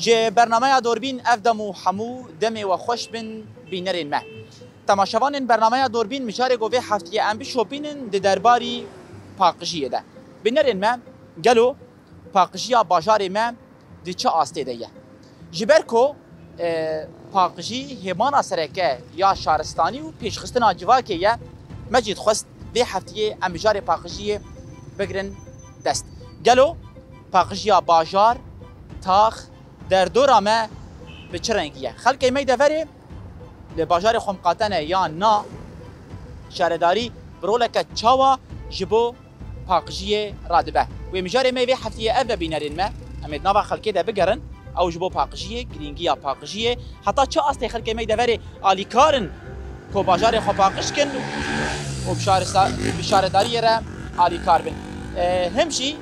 جه برنامه دوربین افدم و حمو دم و خوش بن بینرین ما تماشاوان برنامه دوربین مشاره گوه هفته ام بشوپینن د درباری پاقجیه ده بینرین ما گلو پاقجیا باجار ما دی چه آسته ده جبرکو پاقجی همان سرکه یا شهرستانی و پیشخستن آجواکه یا مجید خواست به هفته ام بجار پاقجیه بگرن دست گلو پاقجیا باجار تاخ در دورا ما به چه رنگیه خلق ایمی دفره لباجار خمقاتنه یا نا شهرداری برولک چاوا جبو پاقجیه رادبه و مجار ایمی به هفته اول بینرین ما امید نوا خلقی ده بگرن او جبو پاقجیه گرینگیا پاقجیه حتی چه اصلی خلق ایمی دفره آلیکارن کو باجار خو پاقش کن و بشهرداری را آلیکار بن همشی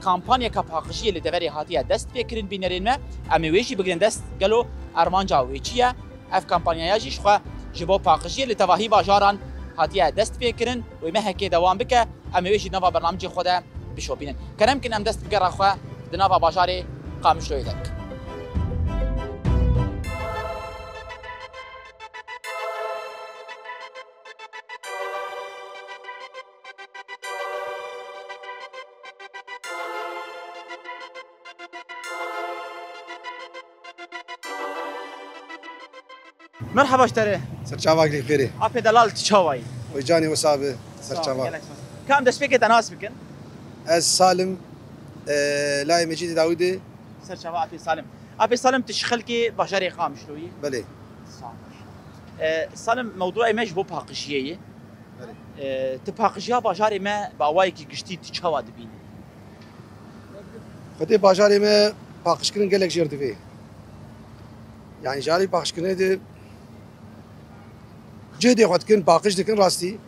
کامپانیا کا پاقجیه لدوری هاتیه دست فکرین بینرین ما امی ویشی بگرین دست گلو ارمان جاویچیه اف کامپانیا جیش خو جبو پاقجیه لتواهی باجاران هاتیه دست فکرین و مهکه دوام بکه امی ویشی نوا برنامج خوده بشوبینن کنم کن ام دست بگرا خو دنوا باجار قامشلویدک مرحبا اشتري سرچاواك لي خيري عافية دلال تشاوي وجاني وصابه سرچاواك كم دست فيك تناس بكن از سالم لاي مجيد داودي سرچاوا عافية سالم تشخلكي بشري خام شلوي بلي سالم موضوع مش بو باقشيه بلي تباقشيا بشري ما باوايكي قشتي تشاوا دبين خدي باجاري ما باقش كرن قالك جيرت فيه يعني جاري باقش كرن جدي خد كن باقش دكن راستي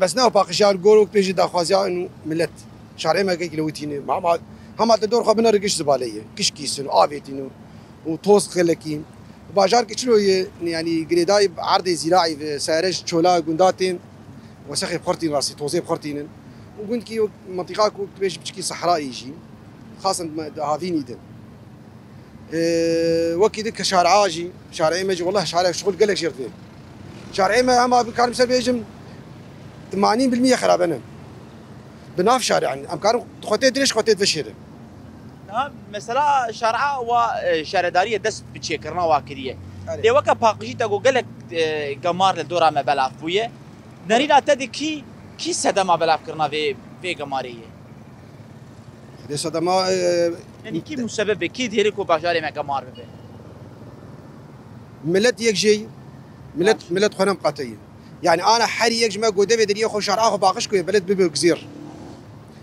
بس ناو باقش يار جوروك بيجي داخوازيا انه ملت شارع ما كي لوتيني مع هم تدور خو بنرقش زباليه كش كيسن افيتينو وتوس خلكين باجار كشلو يعني جريداي عرض زراعي في سارج تشولا غونداتين وسخي بخرتين راسي توزي بخرتين وقلت كي منطقه كو بيجي بشكي صحراء يجي خاصه هافيني ده وكي دك شارعاجي شارعي ماجي والله شارع شغل قالك جيرت فيه شارعي ما كان بسبب يجم 80% خرابنا بناف شارع ام كانوا خطيت ليش خطيت فشيره مثلا شارع وشهرداريه دست بتشكرنا واكريه دي وكا باقجي تاغو قالك قمار لدورا ما بلاف بويه نرينا تدي كي صدمه بلاف كرنا في قماريه دي صدمه يعني كي مسبب كي ديركو باجاري ما قمار به ملت يجي ملت خنم قاتيه يعني انا حري يجمع قدام دري اخو شارع اخو باقش كو بلد ببكزير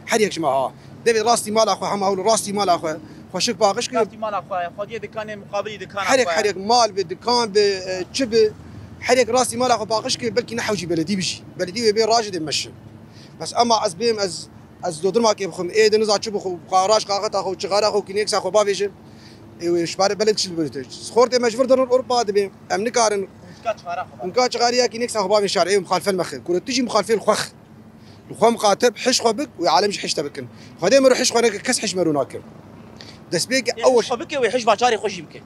حري يجمع ها دبي راستي مال اخو حماول راستي مال اخو خوشك باقش كو راستي مال اخو خديه دكان مقابل دكان حريك مال بالدكان بشب حريك راسي مال اخو باقش كو بلكي نحوجي بلدي بشي بلدي بين راجد يمشي بس اما ازبيم از دودر ما كي بخم ايه دنزا تشبو خو قاراش قاقت اخو تشغار اخو كينيكس اخو بابيج وشبار بلد شل بلد سخورت مجبر در اوروبا دبي امن كارن انكا تشغاريا كينيكس اخو بابي شرعي مخالفه المخ كنت تجي مخالفين الخخ الخوم قاتب حش خبك وعالم حش تبكن خدي مرو حش خنك كس حش مروناك دس بيك اول خبك ويحش باجاري خوش يمكن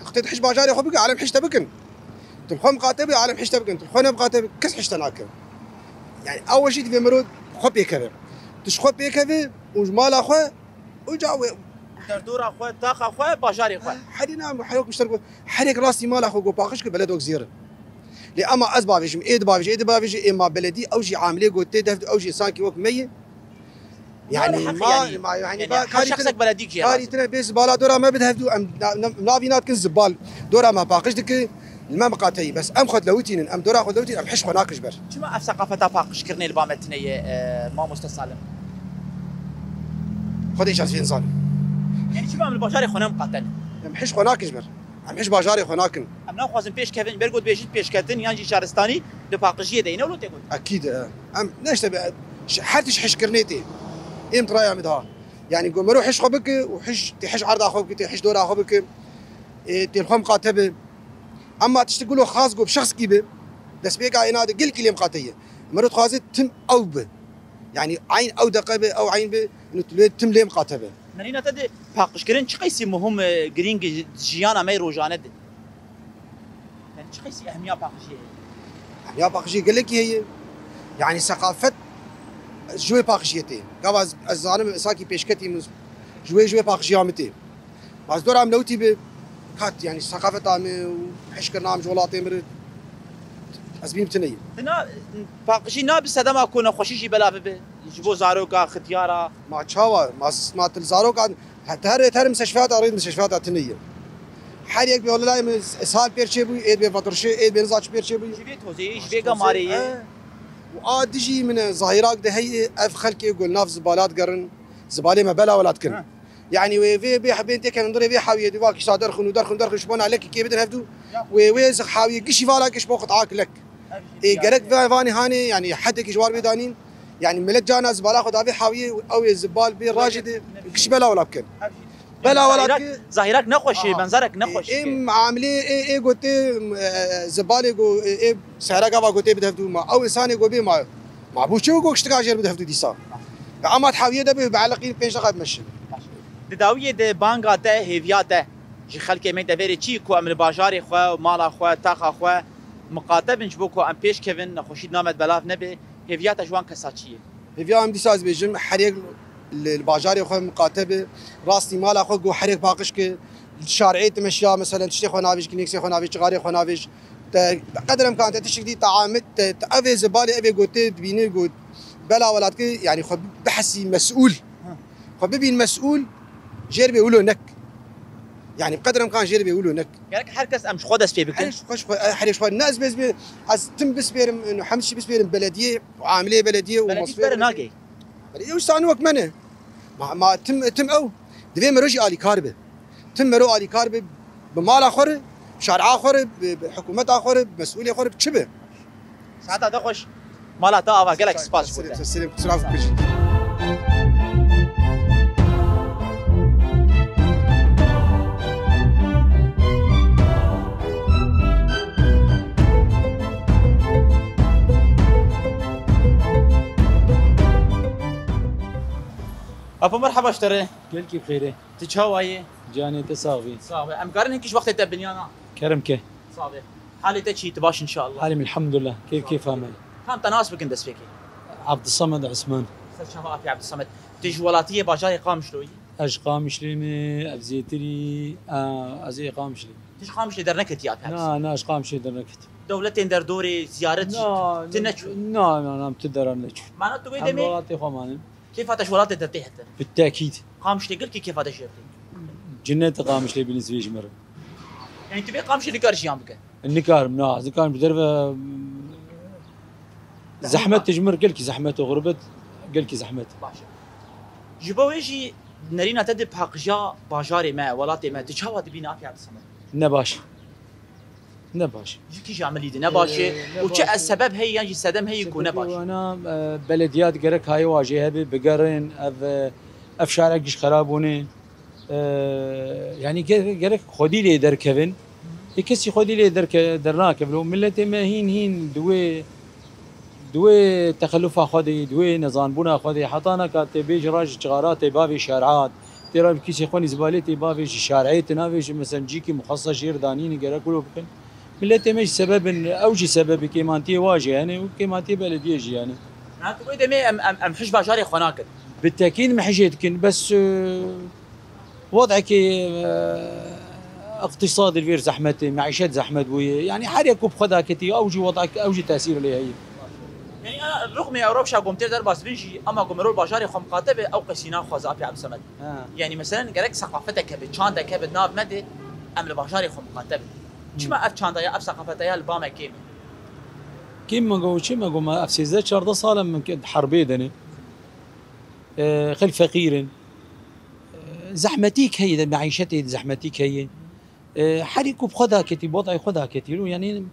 اختي حش باجاري خبك عالم حش تبكن الخوم قاتب عالم حش تبكن الخونه قاتب كس حش تناك يعني اول شيء تبي مرود خب يكذب تشخب يكذب وجمال اخو وجاوي دردور اخو تاخ اخو باجاري اخو حدينا محروق مشترك حريك راسي مال اخو باقش بلد وزير لأما أسباب يجم إيد بابيج إما بلدي أو شيء عاملة قلت تهفد أو شيء سانكي وقت مية يعني ما يعني شخصك بلديك يا كاري تنا بس بالا دورا ما بدهفدو أم نابينات كن زبال دورا ما باقش دك الما مقاتي بس أم خد لوتين أم دورا خد لوتين أم حش خناقش بر شو ما ثقافة باقش كرني البامتنية ما مستصالم خد إيش عارفين صار يعني شو ما من البشر خنام قاتل أم حش خناقش بر أم حش باجاري خناقن أم ناخذ بيش كيفن برجود بيجيت بيش كاتن يانجي شارستاني لباقشية دينا ولا تقول أكيد أم ليش تبي حتى حش كرنيتي إمتى رايح مدها يعني قوم روح حش خبك وحش تحش عرض أخوك تحش دور أخوك تلخم قاتبه أما تشتغلوا خاص جو بشخص كيبه دس بيقع ينادي قل كلمة قاتية مرات خازت تم أوبه يعني عين او دقبه او عين به انه تم لي مقاتبه نرينا تد باقشكرين چ قيسي مهم جرينج جيانا مي روجانه دي يعني چ قيسي اهميه باقشيه يا باقشي قال لك هي يعني ثقافه جوي باقشيتي قبل الزانم ساكي بيشكتي جوي باقشيامتي باز دور عم لوتي ب كات يعني ثقافه عم حشكر نام جولاتي مرد ازبين بتنيه هنا باقشي نابس هذا ما كنا خوشيشي بلا به يجبو زاروكا ختيارا ما تشاوا ما تلزارو قاعد تهر مستشفيات اريد مستشفيات تنيه حاليك بي والله لا اسهال بيرشي بو ايد بي فطرشي ايد بي نزاش بيرشي بو جبيت هوزي جبيغا ماري وادجي من ظاهرات ده هي اف خلقي يقول ناف زبالات قرن زباله ما بلا ولا تكن يعني وي بي حبين تك ندري بي حاويه دواك صادرخن ودرخن شبون عليك كيف بدنا هفدو وي زخ حاويه قشي فالا قش بو قطعاك لك اي قالك فاني هاني يعني حدك جوار بيدانين يعني ملك جانا زباله خذ ابي حاويه او الزبال بي راجد قش بلا ولا بكن بلا ولا ظاهرك نخوش منظرك نخوش ام عاملي اي قلت زباله جو اي سعرك ابا قلت بدهفدو ما او انسان يقول بي ما بوشو قو اشتكى جير بدهفدو ديسا عمات حاويه ده بعلقين بين شغل مشي داويه ده بانغا ده هيفيا ده جي خلك مي دافيري تشي كو امر باجاري خو مالا خو تاخا خو مقاطب نجبوكو ام بيش كيفن نخوشيد نامت بلاف نبي هيفيا تجوان كساتشيه هيفيا ام ديساز بيجم حريق الباجاري خو مقاتبه راسي مالا خو جو حريق باقش ك الشارعيه تمشيا مثلا تشتي خو نافيش كنيكسي خو نافيش غاري خو نافيش قدر امكان تشتي تعامل تافي زباله ابي قوتي بيني قوت بلا ولاتك يعني خو بحسي مسؤول خو ببين مسؤول جير بيقولوا نك يعني بقدر امكان جير بيقولوا نك يعني حركس امش خدس في بك حريش الناس بس از تم بس بيرم انه حمشي بس بيرم بلديه وعامليه بلديه ومصفر ناقي بلديه وش صانوك منه ما تم او دبي مروجي الي كاربه تم مرو الي كاربه بمال اخر بشارع اخر بحكومه اخر بمسؤوليه اخر بشبه ساعتها تخش مالا تافا قالك سباس سلام سلام كل أبو مرحبا اشتري قلت كيف خيره تشهواي جاني تساوي صافي ام قارن هيك وقت البنيانا كرمكه صافي حالي تشي تباش ان شاء الله حالي الحمد لله كيف عمل كان تناسبك اندس فيكي عبد الصمد عثمان استاذ شفاء في عبد الصمد تيجي ولاتيه باجاري قام شلوي اش قام شليمي ابزيتري ازي قام شلي تيجي قام شلي درنكت يا لا اش قام شلي درنكت دولتين در دوري زيارتي تنشو لا تدرى نشو معناته وين دمي ولاتي خمان كيف هذا شولات ترتيح حتى بالتاكيد قام شلي قلت كيف هذا شيء جنة قام شلي بالنسبه لي مره يعني تبي قام شلي كارشيان بك النكار مناح اذا كان بدربه زحمه تجمر قلك زحمه وغربت قلك زحمه باشا جبوا يجي نرينا تدب حقجا باجاري ما ولاتي ما تشهوا تبينا في عبد الصمد نباش كيجي عمليه نباشي وش السبب هي يجي السدم هي يكون نباشي وانا بلديات قرك هاي واجهه بقرن اف شارع قش خرابونه يعني قرك خدي لي در كفن يكسي خدي لي درنا كفن ملتي ما هين دوي تخلف خدي دوي نظام بنا خدي حطانا كاتبيج راج شغارات بابي شارعات ترى كيسي خوني زبالتي بابي شارعيه تنافش مثلا جيكي مخصص شير دانين قرك كله بكن ملتي مش سبب اوجي سبب كيمانتي واجه يعني وكيمانتي بلديه جي يعني معناته وين دمي ام حش باجاري خناك بالتاكيد ما حجيتكن بس وضعك اقتصاد الفير زحمتي معيشة زحمة ويا يعني حريك بخذها كتي اوجي وضعك اوجي تاثير لي هي يعني انا رغم اوروبا قوم تقدر بس بنجي اما قوم رول باجاري خم قاتبه او قسينا خوازا في عبد الصمد يعني مثلا قالك ثقافتك بتشاندا بناب مدي ام الباجاري خم قاتبه شما اف چاندا یا اف ثقافت یا البام كيما نقول شي ما نقول ما اف سيزات شرطه صالم من كد حربي دني خل فقير زحمتيك هي معيشتي زحمتيك هي حريكو بخذها كتي وضعي خذها كتي له يعني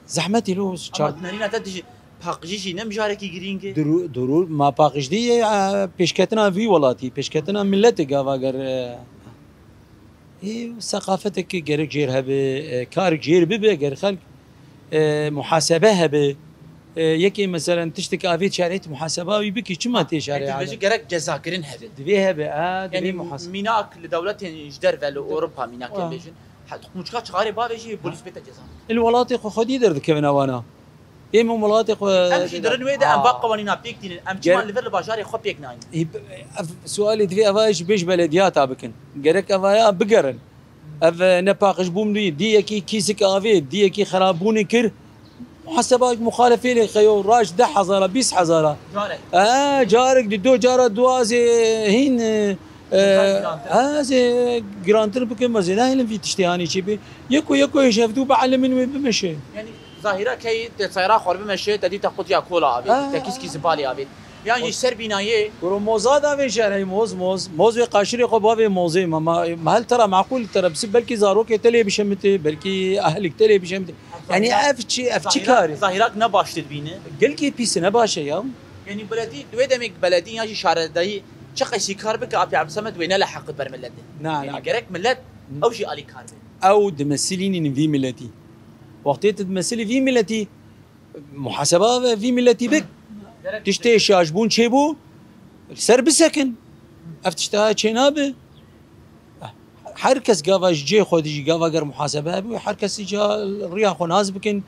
زحمتي له نارينا تدج باقجيشي نمجاركي جرينجي درور ما باقج دي بيشكتنا في ولاتي بيشكتنا ملتك افاقر ثقافتك جرك جيرها كارك جير ببه جر خلق محاسبها به یکی مثلا تشتك افيت شارعيت محاسبه ويبكي كما تي شارع بيجي جرك جزاكرين هذا دبيها بقى يعني محاسبه ميناك لدولة جدر فلو اوروبا ميناك بيجن مشكات شغاري بابيجي بوليس بيتا جزاك الولاطق خدي درد كمان وانا يم ملاطق امشي درن ويدا ام باق قوانين ابيك دين ام جمال ليفر الباجاري خو بيك ناين سؤالي في افايش بيش بلديات ابكن جرك افايا بقرن اف نباقش بومدي دي كي كيسك افي دي كي خرابوني كر محاسبات مخالفين للخيول راش 10,000 20,000 جارك دو جارة دوازي هين هذا جرانتر بكم مزيدا هين في تشتهاني شبي يكو يشافدو بعلمين بمشي يعني ظاهرة كي تصيرا خرب بمشي تدي تاخذ يا كولا ابي تكيس كي زبالي ابي يعني سر بنايه موزاد في شارع موز قاشري قبابي موزي ما هل ترى معقول ترى بس بلكي زاروك تلي بشمتي بلكي اهلك تلي بشمتي يعني افتشي كاري ظاهرات نباش تدبينه قلكي بيس نباشه يا يعني بلدي دويدمك بلدي يجي شارع داي شقي كار بك ابي عبد الصمد وين لا حق برملته نعم يعني جرك ملت او شيء الي كار او تمثليني في ملتي وقت تمثلي في ملتي محاسبه في ملتي بك تشتي شاجبون شيبو سر بسكن افتشتها شنابه حركس قافاش جي خودي قافا قر محاسبه ابي حركس جا الرياح خناز بكن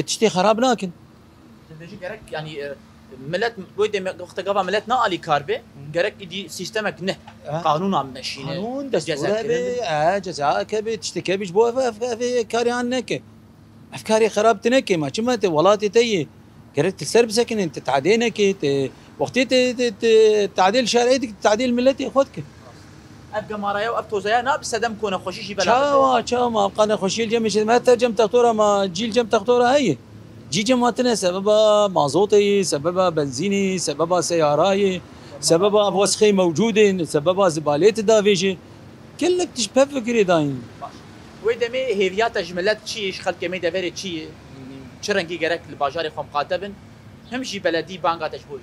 تشتي خراب ناكن تجي جرك يعني ملت ويد وقت قافا ملت نا الي كاربه جرك دي سيستمك نه قانون عم ماشيين قانون دستور جزاء كبي تشتكي بيش بو في كاري عنك افكاري خراب تنكي ما كما ولاتي تي قررت تسرب سكن انت تعدينك وقت تعديل شرعيتك تعديل ملتي خذك ابقى مرايا وابتو زيا ناب سدم كون خوشيشي بلا شاو ما بقى خوشي الجمش ما ترجم تختوره ما جيل جم تختوره هي جي جماتنا سببها مازوتي سببها بنزيني سببها سياراي سببها وسخي موجودين سببها زبالات دافيجي كلك تشبه فكري داين ويدمي هيفيات جملات شي خلق مي دافيري شي چرنگی گرک الباجار خو مقاتبن همشي بلدي بانقا تشبوج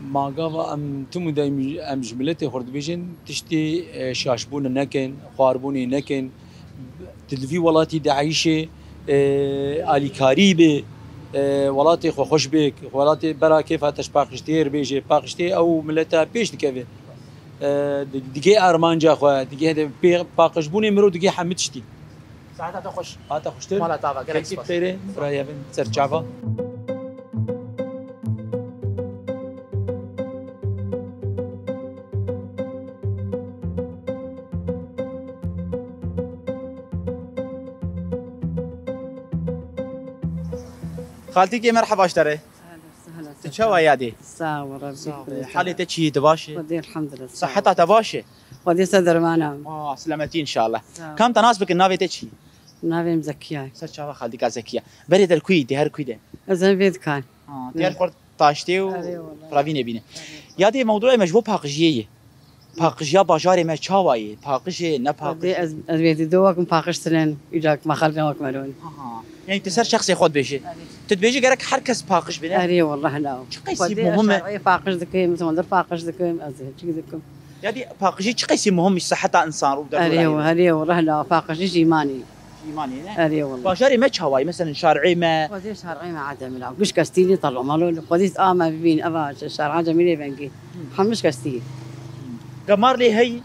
ما قاوا ام تم دايم ام جملتي خرد بيجن تشتي شاشبون نكن خاربوني نكن تدفي ولاتي دعيشه الي كاريبه ولاتي خو خوش بك ولاتي برا كيف تشباقشتير بيجي باقشتي او ملتا بيش دكفي دقي ارمانجا خو دقي باقشبوني مرو دقي حمدشتي ساعتها تخش هاتا خوشتر مالا تافا كيف تيري رايا بن سرچافا خالتي كي مرحبا اشتري تشوا يادي صاور ربي حالتك شي تباشي ودي الحمد لله صحتها تباشي ودي صدر معنا سلامتي ان شاء الله كم تناسبك النافي تشي نافي مزكياي سرچافا خالتي زكيه بريد الكوي دي هر كوي دي زين بيت كان ديال خورد طاشتي و فرافين بينه يادي موضوع مجبوب باقجيه باقجيا باجاري ما تشاواي باقجي نباق ودي از بيت دوك باقشتلن اجاك ما خلقنا وكملون يعني تسر شخص ياخذ بيجي تتبيجي قالك حركس باقش بنا اري والله لا قيسي مهم باقش ذكي مثل باقش ذكي ازين شي ذكم يادي باقجي قيسي مهم صحتها انسان اري والله لا باقش ايماني ايماني اري والله باجاري ما تشاواي مثلا شارعي ما ودي شارعي ما عاد ملا مش كاستيلي طلعوا مالو ودي ما بين افاج الشارع جميل بنقي حمش كاستيل قمر لي هي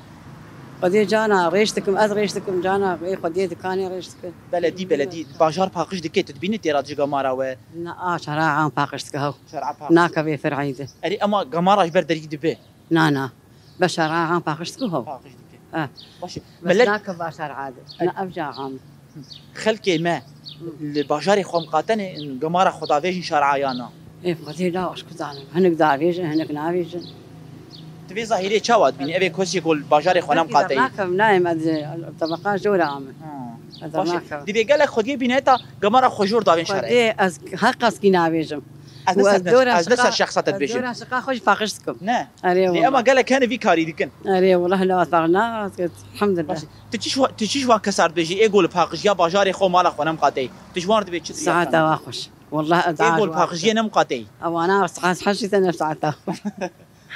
ودي جانا ريشتكم ريشتكم جانا ودي دكاني ريشتكم بلدي باجار باقش دكيت تبيني تيراج قمارا و نا شارع باقشتك هو شارع باقش ناك في فرعيده اري اما قمارا جبر دري دبي نا بشارع باقشتك هو باقش دكي ماشي بس ناك بشارع عاده انا ابجع عام خلكي ما الباجاري خو مقاتني قمارا خدافيج شارع يانا ايه فقدي لا اش كزعنا هنك دافيج هنك نافيج تبي ظاهري تشاوات بيني ابي كوسي يقول باجاري خو نام قاتي ناكم نايم الطبقات جوله عام دي قال لك خدي بينيتا قمارا خجور دافين شارع دي از حقس كي نافيجم از نفس الشخصات تبيجي دور شقا خوش باقشتكم نه اري اما قال لك انا في كاري ديكن اري والله لا فعلنا الحمد لله تشيش كسر بيجي يقول باقش يا باجاري خو مال خو نام قاتي تشوار تبي تشي ساعات واخش والله يقول باقش نام قاتي او انا حشيت انا ساعتها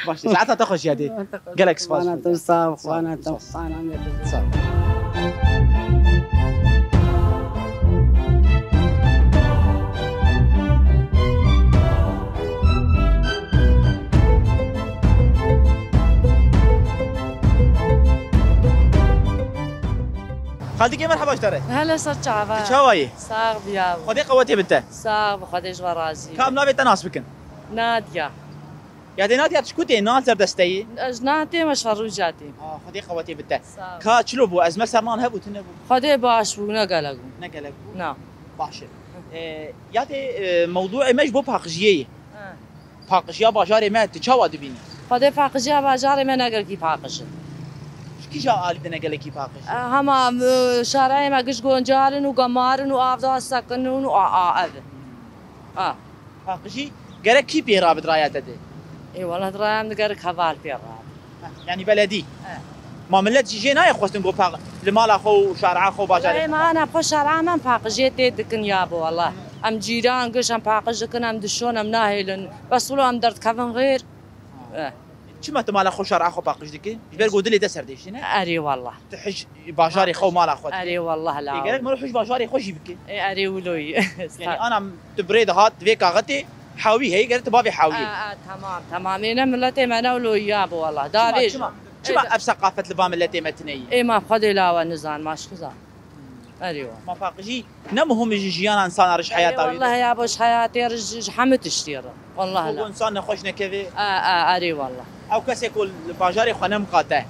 باش ساعتها تخش يا دي قال لك سباس وانا تصاف وانا تصان خالتك مرحبا اشتري هلا صرت شعبان تشاوي صاغ بيابو خدي قوتي بنته صاغ بخدش ورازي كم نابي تناس بكن نادية يا دي نادي تشكوتي نال زر دستي اجناتي مش فروجاتي خدي قوتي بنته صاغ كا تشلوبو ازمه سرمان هبو تنبو خدي باش ونقلقو نقلك نعم باشه يا دي موضوع مش بو باقجيه باقجيه باجاري ما تشاوا دبيني خدي فاقجي باجاري ما نقل كي فاقج كي جا آلي نقلك باقج هما شارعي ما قش جارن وقمارن وافضل سكنون وآآ باقجي قالك كي بيرا بدرايات دي اي والله دراهم نقرك هفال في يعني بلدي ما ملت جينا يا خوستن جو باق لمال اخو شارع اخو باجاري ما انا بخو شارع ما فاقجي تدكن يابو والله ام جيران قش ام فاقج كن ام دشون ام ناهلن بس ولو ام درد كفن غير شما مال اخو شارع اخو باقج ديكي جبر قودلي دسر ديشنا اري والله تحج باجاري خو مال اخو اري والله لا قالك ما نروحش باجاري خوش يبكي اري ولوي يعني انا تبريد هات فيك اغتي حاوي هي قالت بابي حاويه تمام انا ملتي ما نولو يابو والله داريش شما اف ثقافه البام التي متني اي ما بخدي لا ونزان ماش خزان ايوه ما باقجي نمهم جيانا انسان رش حياته والله يا ابوش حياتي رج حمت اشتير والله لا انسان خوشنا كيفي اري والله او كاس يقول باجاري خنم قاته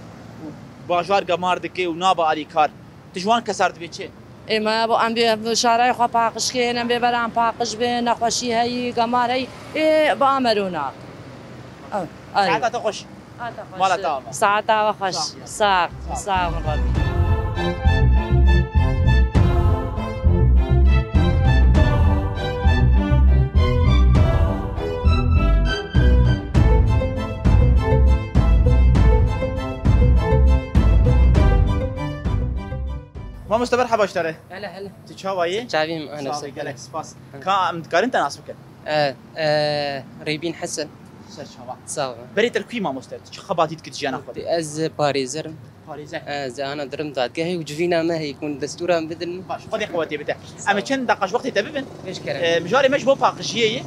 باجار قمار دكي ونابا علي كار تجوان كسرت بيتشي اي ما ابو ام بي شارع خو باقش كينا بي برام باقش بين خوشي هي قمار هي اي بامرونا ساعات تخش مالتا ساعات خوش ساق مرضي ما مستمر حبا اشتري هلا تشاوي تعبين انا صافي قالك سباس كم تقارنت ناس بك ريبين حسن شباب صافي بريت الكيما مستر خباتيت كتجانا خدي از باريزر باريزر از انا درم دادقه وجفينا ما هي يكون دستورها بدل باش خدي قوتي بتاع اما كان دقش وقت تببن ايش كلام مجاري مش بو باقجيه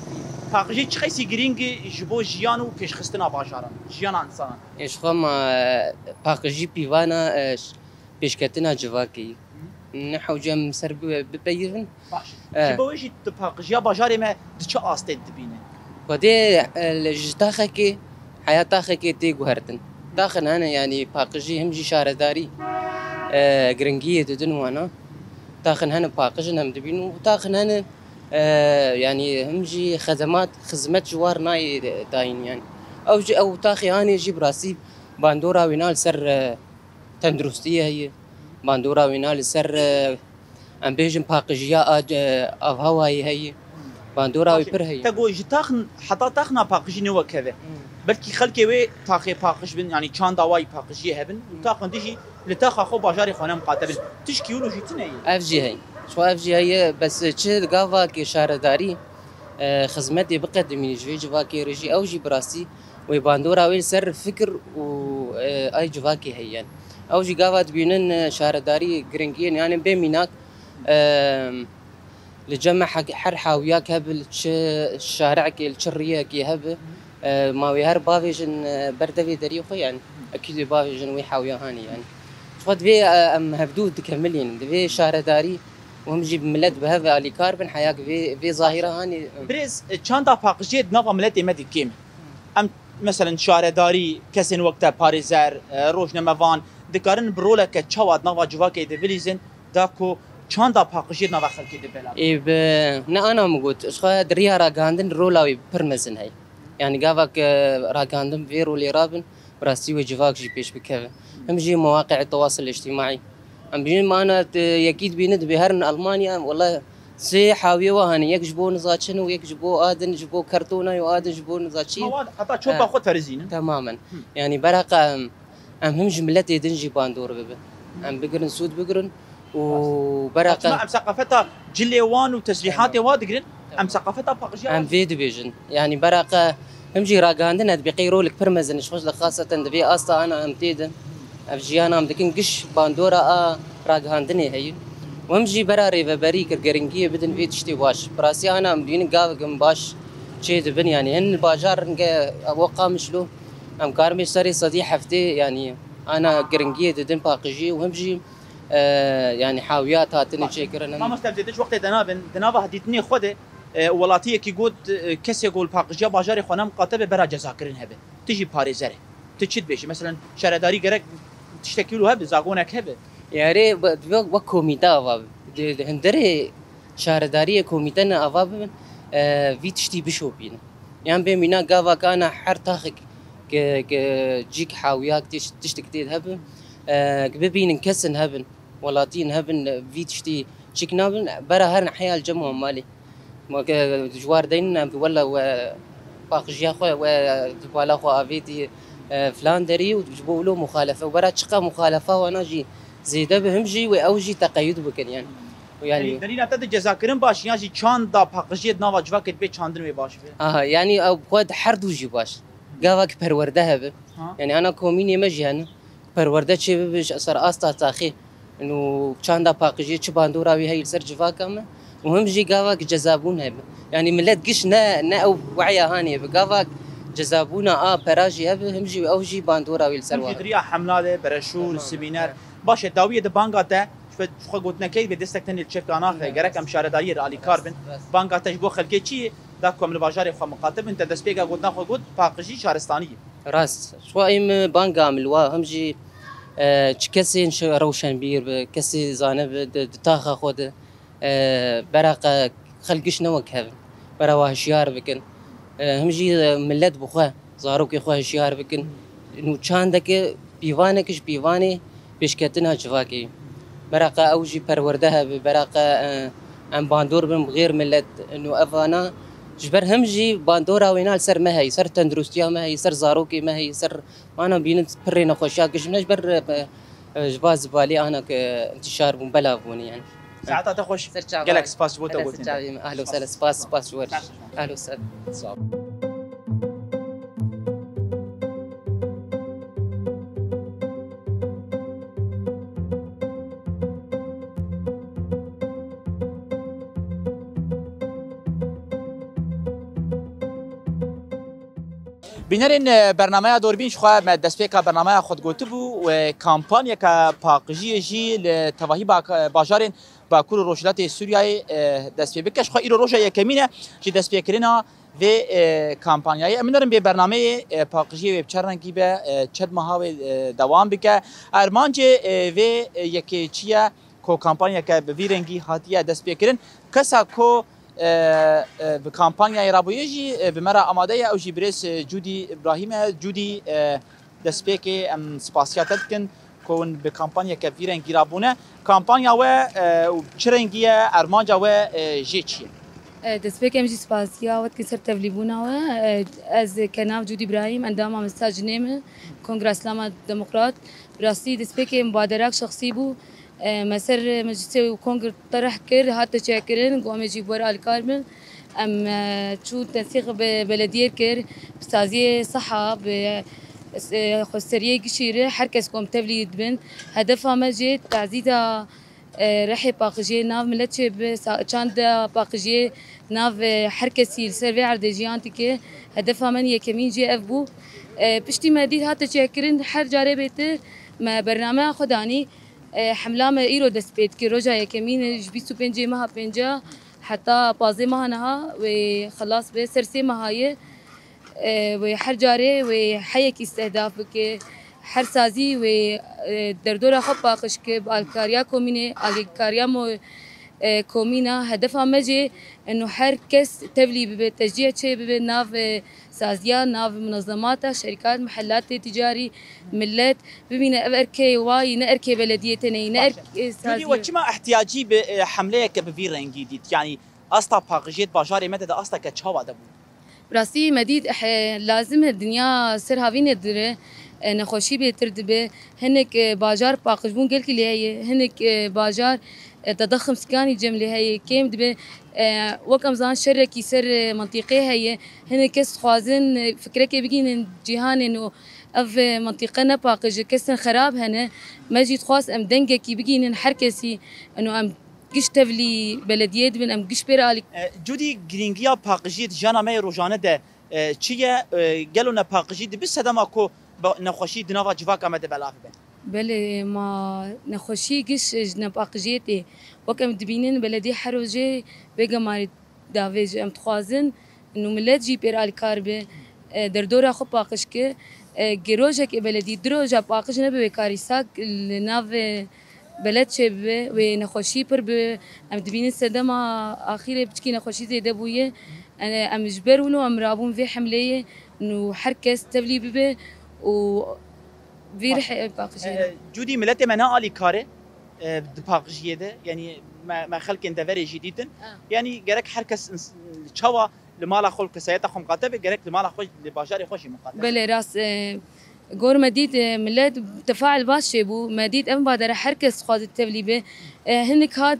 باقجي تشخيسي جرينج جبو جيانو بيش خستنا باشارا جيانا انسان ايش خم باقجي بيوانا بيش كتنا جواكي نحو جم سرب ببيفن باش جبو يجي باقجيه باشاري ما تشا استد بينه ودي الجتاخكي حياه تاخكي تي غهرتن داخل انا يعني باقجي همجي شارداري جرينجيه ددن وانا داخل هنا باقجن هم دبين وداخل هنا يعني همجي خدمات جوار ناي داين يعني او تاخي انا يجيب راسي باندورا وينال سر تندرستيه هي باندورا وينال سر ام بيجن باقجيا او هواي هي باندورا ويبر هي تقول جتاخن حتى تاخنا باقجي نو كذا بلكي خلكي وي تاخي باقج بن يعني كان دواي باقجي هبن وتاخن ديجي لتاخ خو باجاري خونم قاتبن تشكي ولو جتني اف جي هي شو اف جي هي بس تشد قافا كي شارداري خدمتي بقدم يجي جواكي رجي او جي براسي ويباندورا وين سر فكر و اي جواكي هي يعني او جي قافا تبينن شارداري جرينجين يعني بيميناك لجمع حر حاوياك هبل الشارع كي الشريه كي هب ما ويهر بافيجن بردفي دريخو يعني اكيد بافيجن وي حاويا هاني يعني فد في ام هبدود كملين في شارداري وهم جيب ملت بهذا علي كاربن حياك في ظاهره هاني بريز تشاندا باقجيت نظام ملتي مدي كيم ام مثلا شارداري كسن وقتها باريزر روشنا مفان دكارن برولك تشواد نوا جواكي ديفيليزن داكو چاندا باقجيت نوا خلكي دبلا اي انا مقوت اشخا دريا راغاندن رولاوي برمزن هي يعني قافك راغاندن فيرو لي رابن براسي وجواك جي بيش بكذا هم جي مواقع التواصل الاجتماعي ام بين ما انا اكيد بيند بهرن المانيا والله سي حاويه وهاني يكجبو نزاتشن ويكجبو ادن جبو كرتونه وادن جبو نزاتشي حتى تشوف باخذ فرزين تماما يعني برقه هم جملتي دنجي باندور بب ام بقرن سود بقرن وبرقه ام ثقافتها جليوان وتسريحات وادقرن ام ثقافتها باقجيه ام في ديفيجن يعني برقه هم جي راغاندن بقيرو لك برمزن شوش خاصه دبي استا انا امتيد افجيانا ام دكن قش باندورا راغاندني هي ومجي براري فبريك الجرينجيه بدن في تشتي واش براسي انا مدين قاف باش شي دبن يعني هن باجار اوقا مشلو ام كارمي سري صديح حفتي يعني انا جرينجيه ددن باقجي وهمجي يعني حاويات هاتن ما تشكرن مستبدش وقت دنابه هديتني خود ولاتیه کی گود کسی گول پاکجیا باجاری خانم قاطبه برا جزا کردن هبه تجی پاریزره تچید بشی مثلا شهرداری گرک تشتکیلو هبه زاگونک هبه يعني وكوميتا أواب هندري شهردارية كوميتا أواب في تشتي بشوبين يعني بمينا قاوا كان حر تاخك جيك حاوياك تشتكتيد هبن ببين انكسن هبن ولاتين هبن في تشتي شيك نابن برا هرن حيال الجمع مالي جوار دين ولا باقجيا خو ولا خو افيتي فلاندري وجبوا له مخالفه وبرا تشقى مخالفه وانا جي زيده بهمجي واوجي تقيد بكن يعني دلیل اتد جزا کردن باش یعنی چاند دا پاکجی ناوا جواکت به چاندن می باش يعني ابغى حرد وجي باش قاواك برورده هبه يعني انا كوميني مجهن برورده شي بش اثر استا تاخي انه چاندا باقجي چ باندوراوي هي سر جواكم وهم جي قاواك جزابون هبه يعني ملت قش نا او وعيا هاني بقاواك جزابونا براجي هبه هم جي او جي باندوراوي سر في دريا حملاده برشول سيمينار باش داويه د بانغاته خو قلت نكيد بدستك تاني الشيف كاناخ جرك ام شارداري علي كاربن بانغاته بو خلكي چي داكم الباجار خو مقاتب انت دسبيغا قلت ناخو قلت باقجي شهرستانيه راس شوائم بانغا ملوا هم جي چكسين روشن بير كسي زانب تاخا خود براق خلقش نوك هبن برا وهشيار بكن هم جي ملت بخوا زاروك خو هشيار بكن انه چاندك بيوانكش بيواني بيشكتنها جواكي براقة اوجي پروردها براقة ام باندور بن غير ملت انه افانا جبر هم جي باندورا وينال سر ما هي سر تندرستيا ما هي سر زاروكي ما هي سر انا بينت برينا خوشاك جبر جباز بالي انا انتشار بلا بوني يعني ساعتها تخش قالك سباس بوتا قلت اهلا وسهلا سباس ورش اهلا وسهلا بینرین برنامه دوربین شخوا دستپیکا برنامه خود گوته بو و کامپانیا که پاقجی جی لتواهی باجارین باکور روشلات سوریای دستپی بکش خوا ایرو روشا یکمینه جی دستپیکرینا و کامپانیای امنرم به برنامه پاقجی و بچرنگی به چد ماه دوام بکه ارمانج و یکی چیه کو کامپانیا که به ویرنگی هاتیه دستپیکرین کسا کو بكامبانيا رابويجي بمرة أمادية أو جبريس جودي إبراهيم جودي دسبيكي أم سباسياتتكن كون بكامبانيا كفيرين جرابونا كامبانيا و وشرنجية أرمانجا و جيتشي دسبيكي أمجي سباسيا وقت كسر تفليبونا از كناف جودي إبراهيم عندما مستاج نيمه كونغرس لاما ديمقراط براسي دسبيكي مبادرات شخصي بو مسر مجلس وكونغر طرح كر هات تشاكرين قوم يجيب ورا الكارمل ام شو تنسيق ببلديه كر بستازيه صحه بخسريه قشيره حركه قوم تبليد بن هدفها مجد تعزيز رحي باقجي ناف ملتش بشاند باقجي ناف حركه سيل سيرفي عردجيانتك هدفها من يكمين جي اف بو بشتي مديد هات تشاكرين حر جاري بيت ما برنامج خداني حملة إيرو دسبيت كي رجع يكمين جبيسو بنجي مها بنجا حتى بازي مها نها وخلاص بسرسي مهاي وحر جاري وحيك استهداف بك حر سازي ودردورة خبا خشك بالكاريا كوميني الكاريا مو كومينا هدفها مجي انه حر كس تبلي بتشجيع شيء بناف سازيا ناف منظمات شركات محلات تجاري ملات ببينا اركي واي ناركي بلديتنا ناركي سازيا وشما احتياجي بحمله كبفيرن جديد يعني استا باقجيت باجاري مدد استا كتشاوا دبو براسي مديد لازم الدنيا سر هافين الدره نخوشي بتردبه هنك باجار باقجبون قال لي هي هنك باجار تضخم سكاني جملة هي كيم دبي وكم زان شركي سر منطقة هي هن كس خوازن فكرة كي بيجين جهان إنه أف منطقنا باقج كسن خراب هنا ما جيت خاص أم دنجة كي بيجين حركسي إنه أم قش تفلي بلديات من أم قش بيرالك جودي جرينجيا باقجيت جانا ماي روجانة ده چیه گلو نه باقجید بس دما کو نخوشی دنوا جواک آمده بلاف بن بله ما نخوشی گش نپاقجیتی وکم دبینن بلدی حروجه بگم ماری داویج ام تخوازن انو ملت جی پر الکار به در دور خو پاقش که گروجه که بلدی دروجه پاقش نبی کاری ساک ناو بلد چه به و نخوشی پر به ام دبینن سدم آخیره بچکی نخوشی زیده بویه ام جبر ولو ام رابون في حمله انه حركس تبلي به و في رح باقجي جودي ملت منا الي كاره باقجيه ده يعني ما خلق انت فري جديدا يعني جرك حركس تشوا لمالا خلق سيتخم قاتب جرك لمالا خوش لباشاري خوشي مقاتب بله راس گور مدید ملت تفاعل باش بو مدید ام بادر حركس خاض التبلي به هنك هاد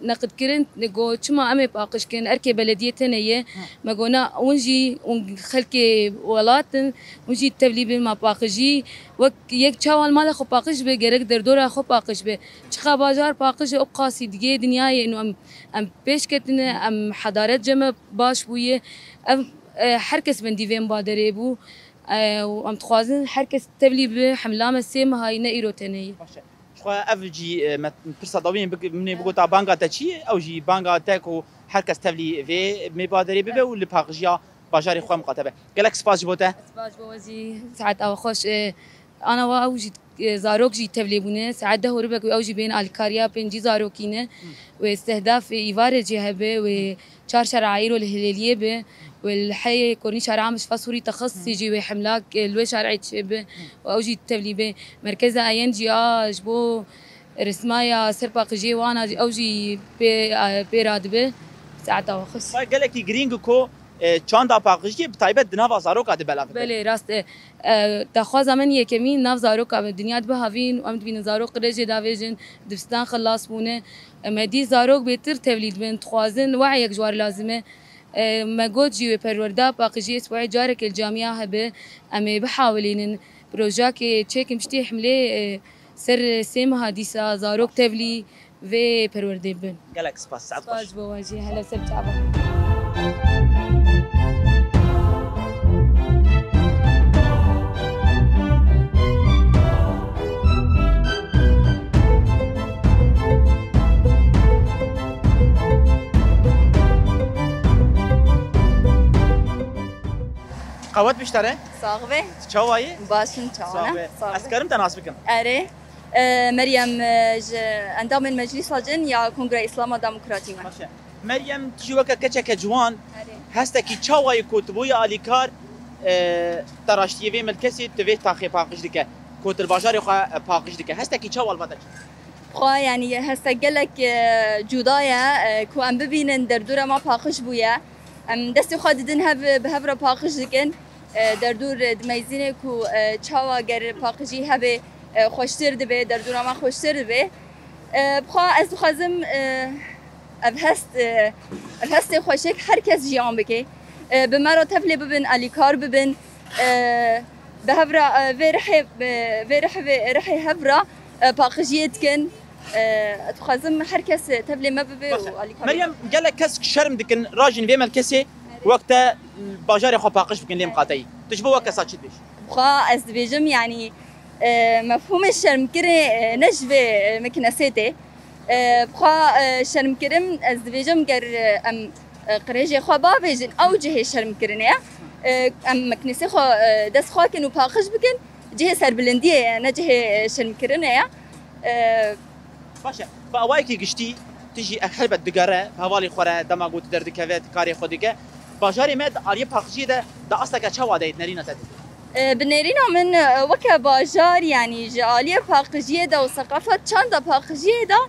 نقد كرنت نقول شما أمي باقش كن أركي بلدية تنية ما قلنا ونجي ونخلكي ولاتن ونجي التبلي ما باقجي وك يك شوال ماله خو باقش به جرك دردورة خو باقش به شخا بازار باقش أبقاسي دقيقة دنياي إنه أم بيش كتنا أم حضارات جمع باش بويه أم حركس بنديفين بادري بو وأم تخوازن حركس تبلي بحملام السيم هاي نيرو تنية خوا افجي برسا ضوين من بقول تاع بانغا تاچي او جي بانغا تاكو حركس تبلي في مبادري ببه ولا باغجيا باجاري خوا مقاتبه قالك سباج بوته سباج بوزي ساعات او خوش انا واوجي زاروك جي تبلي بونه ساعات ده ربك اوجي بين الكاريا بين جي زاروكينه واستهداف ايفار جهبه و چار شرعيرو الهلاليه به والحي كورني شارع مش فاسوري تخصصي جي حملاك الوي شارع تشبه واوجي تبلي به مركز اين جي جبو رسمايا سرباق جي وانا اوجي بيراد به ساعتها وخص قال لك جرينجو كو چاندا باقجي بتايبه دناوا زاروك اد بلا بله راست تخوا زمان يكمين ناف زاروك بالدنيا بهافين وام بين زاروك رجي دافيجن دبستان خلاص بونه مدي زاروك بيتر توليد بين تخوازن وعيك جوار لازمه ما جوجي وبروردا باقجي اسبوعي جارك الجامعه هبه امي بحاولين بروجاكي تشيك مشتي حمله سر سيما هديسا زاروك تبلي في بروردي بن قالك سباس سعد خوش بواجي هلا سبت قوات بيشتري صاغبه تشواي باشن تشوانا اسكرم تناس بكم اري مريم اندام المجلس لجن يا كونغرس اسلام ديمقراطي مريم تجوك كچك جوان هستكي تشواي كتبويا اليكار تراشتي في ملكسي تبي تاخي باقش ديك كوت البشر خا باقش ديك هستكي تشوال بدك خا يعني هسه قالك جودايا كو ام ببينن دردوره ما باقش بويا ام دستي خاددن بهبره باقش ديكن دردور دميزينه كو تشاوا غير باقجي هبه خوشتر دبه دردوره ما خوشتر دبه بخا از خازم ابهست خوشك هركز جيان بكي بمرة تفلي ببن اليكار ببن بهبرة رح هبرة باقجيت كن تخازم هركز تفلي ما ببي مريم قال لك كسك شرم دكن راجن في ملكسي وقتها باجاري خو باقش بكن ليم قاتي تشبه كسات شدش بخا از بيجم يعني مفهوم الشرم كري نجبه مكنسيتي بخا شرم كرم از بيجم قر ام قريجي خو بابيجن او جهه شرم كرنيا ام مكنسي خو دس خو كنو باقش بكن جهه سربلنديه انا جهه شرم كرنيا باشا باوايكي قشتي تجي اخربت دقاره بهوالي خورا دما قوت درد كافيت كاري خودك باجاري مد اري باقشي ده اصلك تشوا دايت نرينا تد بنرينا من وكا باجار يعني جاليه باقجيه ده وثقافه چاندا باقجيه ده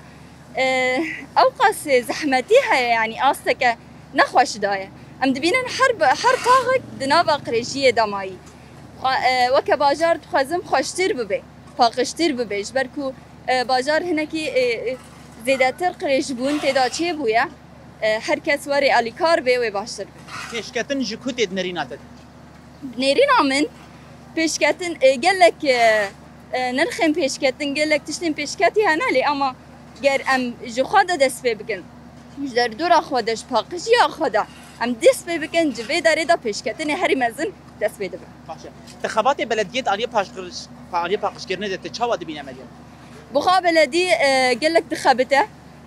اوقاس زحمتيها يعني اصلك نخوش دايه ام دبينن حرب طاغك دنابا قريشيه دماي وكا باجار تخزم خوشتر ببي باقشتر ببي جبركو باجار هناكي زيداتر قريش بون تدا چه بويا هر کس وری الیکار به و باشتر پیشکتن جکوت نرینات نرینا من پیشکتن گلک نرخم پیشکتن گلک تشتین پیشکتی هنالی اما گر ام جو خدا دست پی بکن مش در دور خودش پاقشی خدا ام دست پی بکن جوی داره دا پیشکتن هری مزن دست بده باشه انتخابات بلدیت آلیا پاقشگرنه ده چاوا دبین عملیات بخا بلدي قال لك دخبته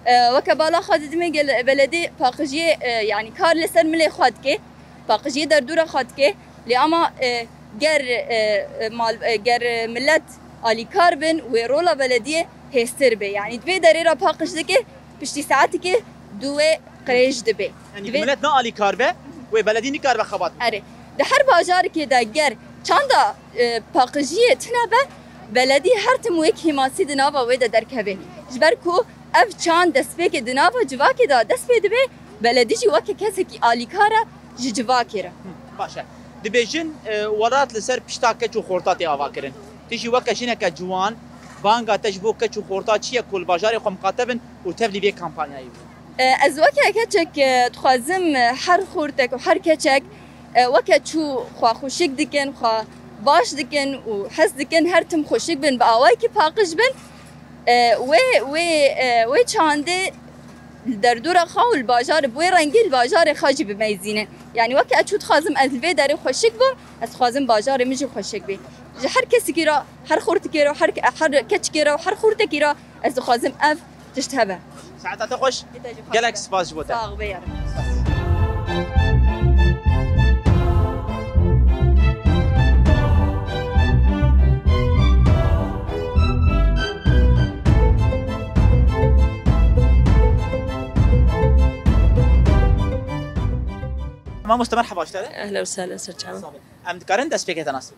وكبالا خدت مي قال بلدي باقجي يعني كار لسر ملي خدكي باقجي دردوره خدكي لأما جر ملت آلی کاربن و رولا بلدیه هستر به یعنی دوی داری را باقش دکه پشتی ساعتی که دوی قریش دبه یعنی ملت نه آلی کاربه و بلدی نیکار به خبات اره ده هر باجار که ده گر چند باقجیه تنبه بلدی هر تمو یک حماسی دناوا ویده درکبه جبر کو اف چند دست به که دناوا جوا که دا دست به دبه بلدی جوا که کسی که آلی کاره جوا کره باشه دبیجن ورات لسر پشتا کچو خورتاتی آوا کرن تیجی وکشینه که جوان بانگا تجبو کچو خورتا چیه کل باجاری خو مقاتبن و تبلی بی کمپانیایی از وکه کچک تخوازم هر خورتک و هر کچک وکه چو خوا خوشک دکن خوا باش دکن و حس دکن هر تم خوشک بن با آوای که پاقش بن و چانده در دور خاول الباجار بوی رنگی الباجار خاجی بمیزینه یعنی وقتی اچود خازم از الوی داری خوشک بم از خازم باجار میشه خوشک بی هر کسی کی را هر خورت کی را هر کچ کی را هر خورت کی را از خازم اف تشتهبه ساعتها خوش گالکس باز بوده ساغ بیارم ما مستمر حباشتره اهلا وسهلا سرچاو ام دكارن دست بيك تناسب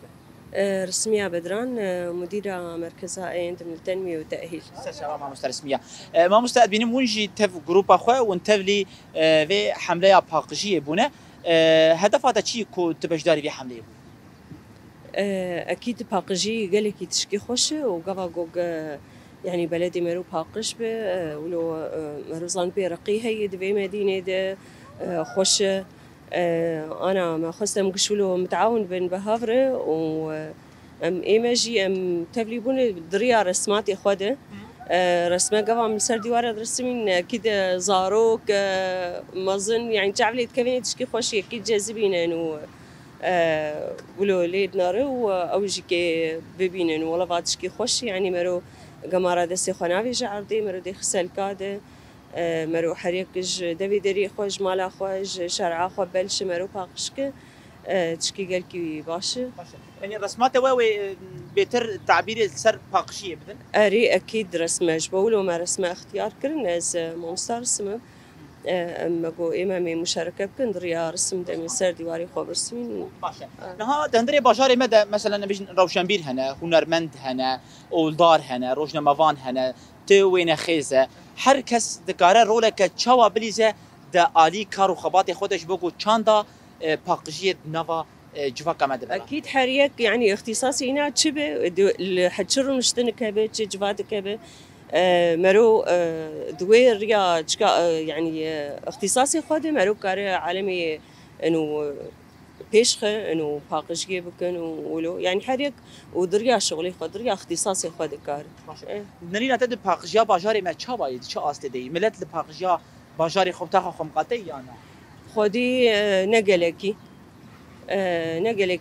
رسمية بدران مديرة مركز عين التنمية والتأهيل شباب ما مسترسمية ما مستقبلين ونجي تف جروب اخوه ونتفلي في حملة باقجية بونه هدفها شيء كو تبجداري في حملة اكيد باقجي قال لك تشكي خوش وقفا جوج يعني بلدي مرو باقش به ولو مرزان برقي هي دبي مدينة ده خوش أنا ما خصم قشولو متعاون بين بهافرة و أم إيماجي أم تبليبون دريا رسمات يخوده رسمة قبل من سر ديوار رسمين كده زاروك مازن يعني تعبلي تكفين تشكي خوشي أكيد جاذبين إنه ولو ليد نارو أو جيكي ببينن ولا بعد تشكي خوش يعني مرو جمارة دسي خنافي جعردي مرو دي خسال كاده مرو حريقج دبي دري خوش مالا خوش شرعا خو بلش مرو باقشك تشكي قالكي باشه يعني رسمات واوي بيتر تعبير سر باقشيه بدن اري اكيد رسمه جبولو ما رسمه اختيار كرن از مونستر رسمه اما جو امامي مشاركه بكن دريا رسم دمي سر ديواري خو رسمين باشه نها دندري باجاري مدى مثلا بيج روشنبير هنا هنرمند هنا اولدار هنا روجنمافان هنا توين خيزه هر کس دکاره روله که چوا بلیزه ده آلی کار و خبات خودش بگو چاندا باقجیت نوا جوا کمده بلا اكيد حريق يعني اختصاصي هنا تشبه حتشرو نشتن كبه جوات كبه مرو دوير يا يعني اختصاصي خود مرو كار عالمي انه بيشخه انه باقجيه بكن ولو يعني حريق ودريا شغلي خود دريا اختصاصي خود كار نرينا تد باقجيا باجاري ما چاوي چا استدي ملت باقجيا باجاري خو تاخ خو مقاتي يعني خودي نقلكي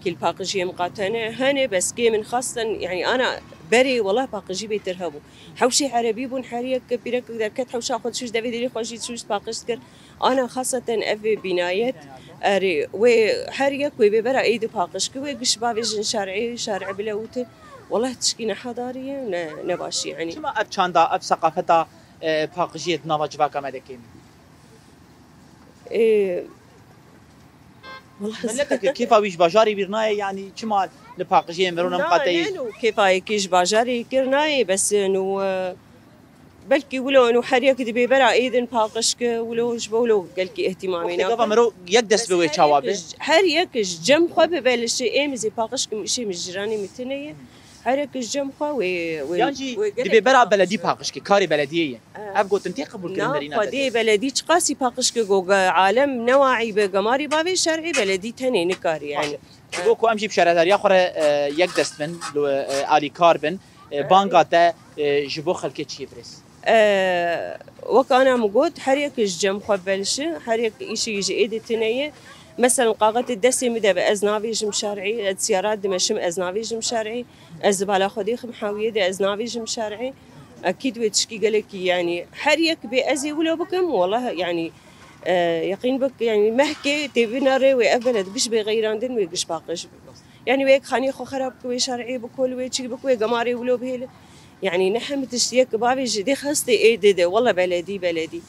الباقجيه مقاتنه هنا بس كي من خاصه يعني انا بري والله باقجي بيترهبوا حوشي عربي بون حريق بيرك دركت حوش اخذ شوش دافي ديري خوشي شوش باقشتكر انا خاصه افي بنايات اري وحريق وبيبرا ايد باقشك وقش بافيجن شارع بلوته والله تشكينا حضاريه نباشي يعني شما اب چاندا اب ثقافتا باقجيه نوا جوا كمدكين والله ملتك كيف ويش باجاري بيرناي يعني شما لباقجيه مرونا مقاتي لا كيف كيش باجاري كرناي بس انه بلكي ولو انه حريق دي بيبرا ايدن باقشك ولو جبولو قالكي اهتمامينا قبل مرو يقدس بوي تشاوابي حريق جم خو ببلش ايمزي باقشك شي مجراني متنيه حريق جم خو يعني دي بيبرا بلدي باقشك كاري بلديه ابغى تنتقبل كلمرينا خدي بلدي قاسي باقشك جو عالم نواعي بقماري بابي شرعي بلدي تاني نكاري يعني بوكو امشي بشارع اخر يقدس من الي كاربن بانغاتا جبو خلكي شي بريس وكان موجود حريق الجم خبلش حريق شيء يجي ايدي تنيه مثلا قاقت الدسي مدى بأزنافيج مشارعي السيارات دمشم أزنافيج مشارعي الزبالة خديخ محاوية دي أزنافيج مشارعي أكيد وتشكي قالك يعني حريك بأزي ولو بكم والله يعني يقين بك يعني مهكي تبينا ري وقبلت قش بغيراندن وقش باقش يعني ويك خاني خو خراب كوي شرعي بكل ويتشي بكوي قماري ولو بهيل يعني نحن متشتيك بابي جدي خاصتي ايه دي والله بلدي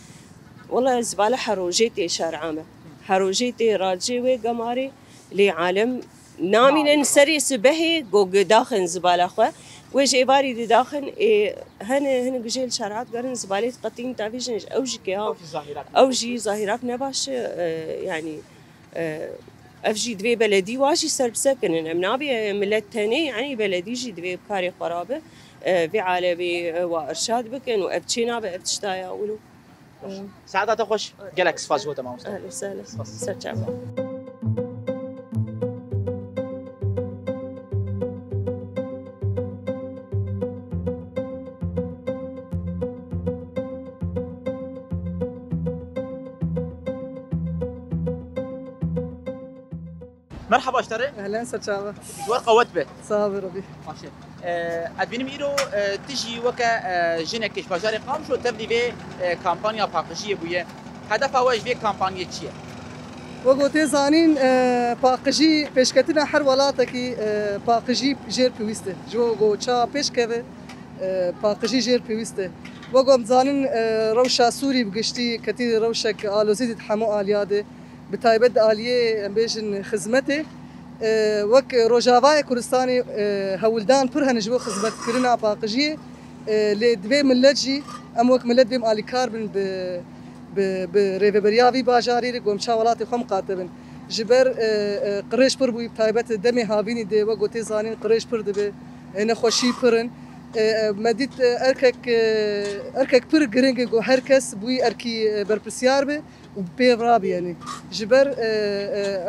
والله الزبالة حروجيتي شارعامة حروجيتي راجي وقماري لعالم نامين سري سبهي قوق داخل زبالة خو ويش إباري دي داخل هن جيل شارعات قرن زبالة قطين تعرفيش أوجي كيا أوجي ظاهرات نباش يعني أفجي دوي بلدي واجي سرب سكن منابي ملت تاني يعني بلدي جي دوي بكاري قرابة في عالبي وإرشاد بكن وأبتشينا بأبتشتايا ولو سعادة خوش جالكس فازو تمام أهلا وسهلا سرچابا مرحبا اشتري اهلا سرچابا دوار قوت به صابر ربي ماشي ادبینم ایرو تجی وکا جنکش بازار قام شو تبدی به کمپانیا پاقشی بویه هدف اواج به کمپانیا چیه وقوتي زانين باقجي بيشكتنا حر ولاتكي باقجي جير بيوسته جو جو تشا بيشكه باقجي جير بيوسته وقوم زانين روشا سوري بقشتي كتير روشك آلوزيد حمو آلياده بتايبد آلية بيجن خدمته وك روجافاي كردستاني هولدان برهن جو خدمت كرنا باقجي لدبي ملجي ام وك ملد بم آلي كاربن بريفبريافي باجاري قوم شاولاتي خم قاتبن جبر قريش بر بوي تايبت دمي هابيني دي وقوتي زانين قريش بر دبي نخوشي برن مديت اركك بر جرينج جو هركس بوي اركي بربسيار به وبيرابي يعني جبر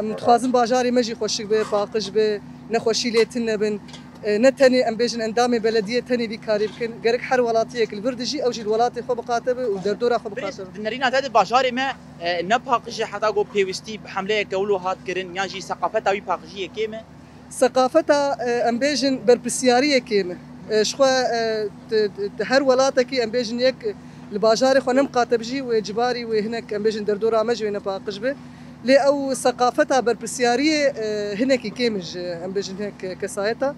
متخازن باجاري مجي خوشك به باقش به نخوشي ليتنا بن نتني ام بيجن اندامي بلديه تاني بكاري بكن غيرك حر ولاتيك البردجي او جي الولاتي خو بقاتبه ودردوره خو بقاتبه نرينا تاد باجاري ما نباقش حتى جو بيوستي بحمله كولو هات كرن ياجي ثقافتها وي باقجيه كيمه ثقافتها ام بيجن بربسياريه كيمه شخوا هر ولاتك ام بيجن يك الباجاري خو نمقاتبجي وجباري وهناك ام بيجن دردوره مجي نباقش به لي او ثقافتها بربسياريه هناك كيمج ام بيجن هيك كسايتها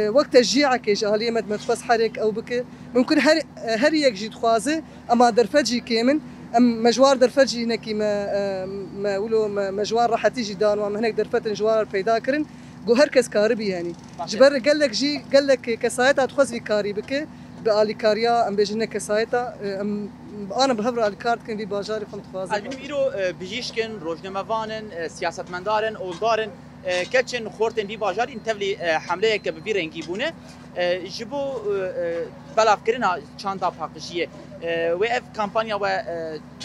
وقت الجيعة كيجالية مد متخص حرك أو بك ممكن هر يجي خوازه أما درفجي كيمن أم مجوار درفجي هناكي ما ولو مجوار راح تيجي دان وام هناك درفت مجوار پیدا كرن جو هركس كاربي يعني جبر قال لك جي قال لك كسايتا تخص في كاري بك بآلي كاريا أم بيجينا كسايتا أنا بهبر آلي كارت كن في باجاري فهمت خوازه البنم إيرو بيجيشكن روجنموانن سياستمندارن أولدارن كاتشن خورتن بي باجار انتبلي حمله كبير رنگي بونه جبو بلاف كرنا چاندا پاقشيه و اف كامبانيا و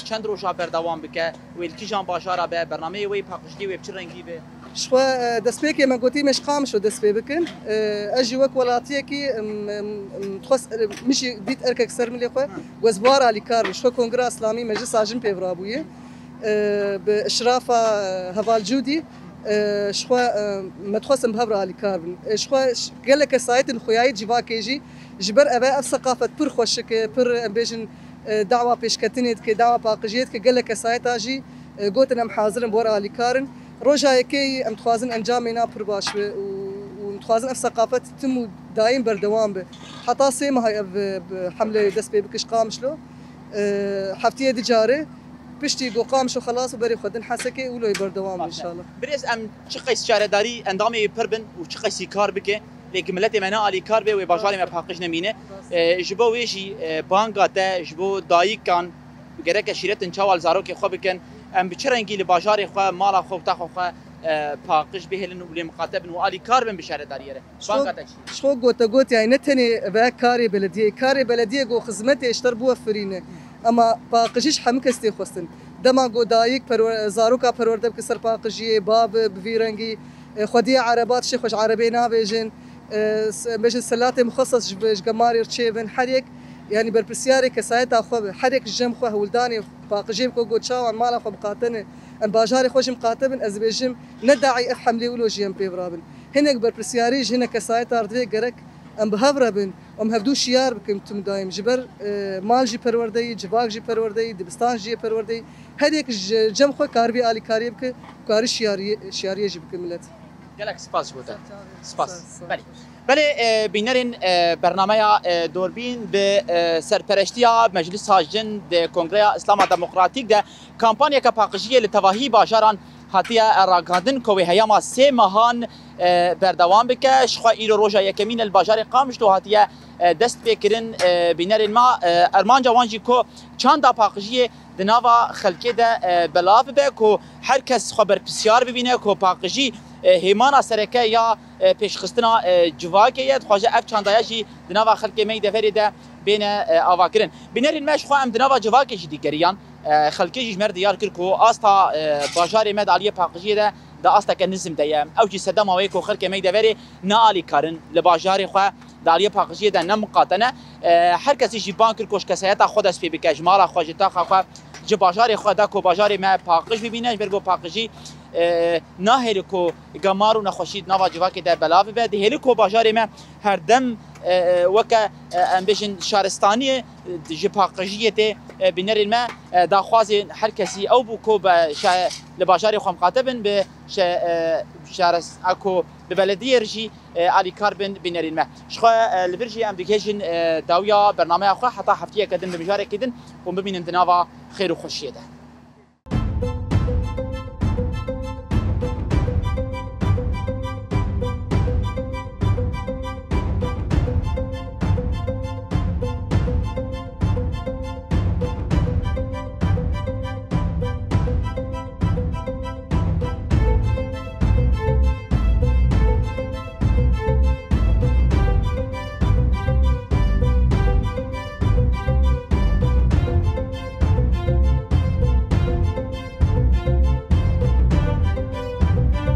چند روزا بردوام بك و الكيجان باجارا به برنامه و پاقشدي و بچ رنگي به شوا دسبيكي ما قلتي مش قام شو دسبي بكن اجي وك ولاتيكي تخص مش ديت اركك سر ملي خو وزبار على كار شو كونغرس اسلامي مجلس عجم بيبرابويه باشراف هفال جودي شخوا متخصم بهبر على كاربن شخوا قال لك سايت الخياي جيفا كيجي جبر ابا ثقافه بر خوشك بر امبيجن دعوه بيشكتنيت كدعوه باقجيت قال لك سايت اجي قوتنا محاضرين بور على كارن روجا كي متخازن انجامنا بر باش ومتخازن ثقافه تم دايم بردوام به حتى سيما هاي بحمله دس بكش قامشلو حفتيه دجاره بشتي قام شو خلاص وبري خدن حسكي ولو يبردوام ان شاء الله بريز ام شقي شارداري اندامي بربن وشقي سيكار بك لكن ملتي منا علي كاربي وباجاري ما باقش نمينه جبو ويجي بانغاتا جبو دايك كان غيرك شيرت ان شاول زاروكي خو بكن ام بچرنگي لباجاري خو مالا خو تاخو خو باقش بهلن ولي مقاتبن وعلي كاربن بشارداري بانغاتا شو قوت يعني نتني باكاري بلديه كاري بلديه جو خدمتي اشتربوا فرينه اما باقجيش حمكستي خصن دما قدايك زاروكا پرورده بكسر باقجي باب بفيرنگي خدي عربات شي خوش عربي نافيجن بيش السلاتي مخصص جماري رتشيفن حريك يعني برپرسیاری کسایت خو هر یک جم خو ولدانی باقجیم کو گوچاوان مال خو بقاتنه ام باجار خوش مقاتبن از بيجم ندعي حملي ولو جيم بيبرابن هناك برپرسیاریج هنا کسایت اردوی گرک ام بهبربن ام هبدو شیار بکم تم دایم جبر مال جی پروردی جواگ جی پروردی دبستان جی پروردی هر یک جم خو کاربی علی کاری بک کاری شیاری جی بکم ملت گلک سپاس بوده سپاس بله بینرین برنامه دوربین به سرپرشتی مجلس هاجن ده کنگره اسلام دموکراتیک ده کمپانیا که پاقشی لتواهی باجاران هاتیه راگاندن که هیاما 3 ماهان بردوام بکه شخوا ایرو روژا یکمین الباجار قامش تو هاتیه دست بکرن بینرین ما ارمان جوانجی که چند پاقشی دناوا خلکه ده بلاف به که هر کس خبر بسیار ببینه که پاقشی هیمانا سرکه یا پیشخستنا جواکیت خواجه اف چاندایشی دناوا خلکه می دفری ده بین آواکرین بینرین مش خواهم دناوا جواکیشی دیگریان خلکه جیش مرد یار کرد که آستا باجار مد علیه پاقشی ده آستا که نظم دیم او جی صدام آوی که خلکه می دفری نالی کارن لباجار خواه دالیه پاقشی ده نمقاتنه هر کسی جی بان کرد کش کسایت خود است بی کجمال خواجه تا خواه جی باجار خود ده که باجار ما پاقش ببینه برگو پاقشی نه هلیکو گمارو نخوشید نوا جواکی در بلاوی به ده هلیکو باجار ما هر دم وکه امبیشن شهرستانی جپاقجیته بنر ما داخواز هر کسی او بو به لباجار خو مقاتبن به شهر اكو ببلديه رجي علي كاربن بنر ما شخو البرجي ابلكيشن داويا برنامج اخو حتى حفتيه كدن بمجاري كدن ومبين دناوا خير وخشيه ده